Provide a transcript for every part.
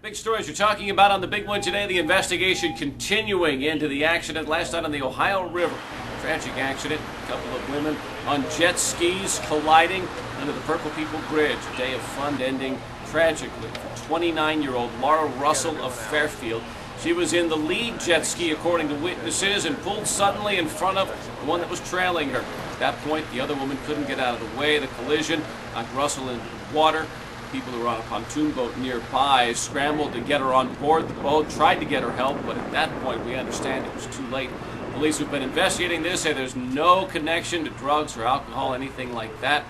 Big stories you're talking about on the big one today. The investigation continuing into the accident last night on the Ohio River. Tragic accident. A couple of women on jet skis colliding under the Purple People Bridge. A day of fun ending tragically for 29-year-old Laura Russell of Fairfield. She was in the lead jet ski, according to witnesses, and pulled suddenly in front of the one that was trailing her. At that point, the other woman couldn't get out of the way. The collision knocked Russell into the water. People who were on a pontoon boat nearby scrambled to get her on board the boat, tried to get her help, but at that point we understand it was too late. Police who've been investigating this say there's no connection to drugs or alcohol, anything like that.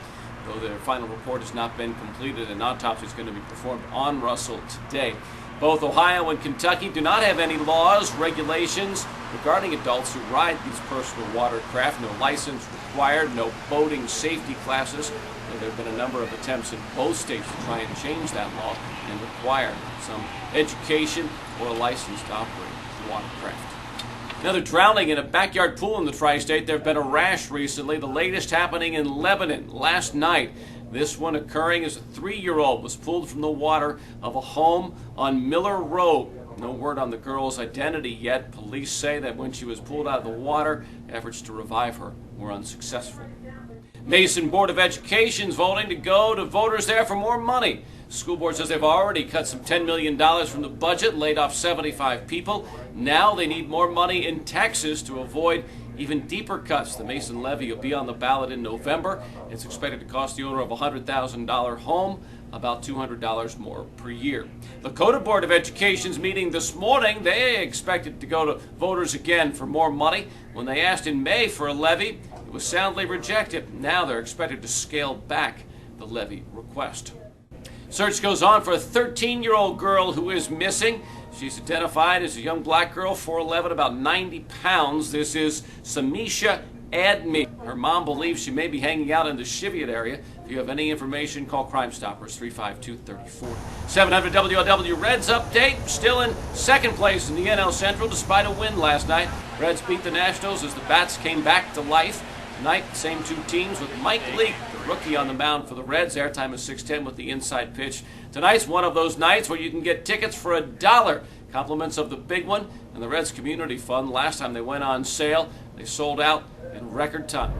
Though their final report has not been completed, an autopsy is going to be performed on Russell today. Both Ohio and Kentucky do not have any laws, regulations regarding adults who ride these personal watercraft. No license required, no boating safety classes. There have been a number of attempts in both states to try and change that law and require some education or a license to operate watercraft. Another drowning in a backyard pool in the tri-state. There have been a rash recently, the latest happening in Lebanon last night. This one occurring as a 3-year-old was pulled from the water of a home on Miller Road. No word on the girl's identity yet. Police say that when she was pulled out of the water, efforts to revive her were unsuccessful. Mason Board of Education's voting to go to voters there for more money. The school board says they've already cut some $10 million from the budget, laid off 75 people. Now they need more money in Texas to avoid even deeper cuts. The Mason levy will be on the ballot in November. It's expected to cost the owner of a $100,000 home about $200 more per year. The Dakota Board of Education's meeting this morning. They expected to go to voters again for more money. When they asked in May for a levy, it was soundly rejected. Now they're expected to scale back the levy request. Search goes on for a 13-year-old girl who is missing. She's identified as a young black girl, 4'11", about 90 pounds. This is Samisha Admi. Her mom believes she may be hanging out in the Cheviot area. If you have any information, call Crime Stoppers, 352-3040. 700 WLW Reds update. Still in second place in the NL Central despite a win last night. Reds beat the Nationals as the bats came back to life. Tonight, the same two teams with Mike Leake, the rookie, on the mound for the Reds. Airtime is 6:10 with the inside pitch. Tonight's one of those nights where you can get tickets for $1. Compliments of the big one and the Reds Community Fund. Last time they went on sale, they sold out in record time.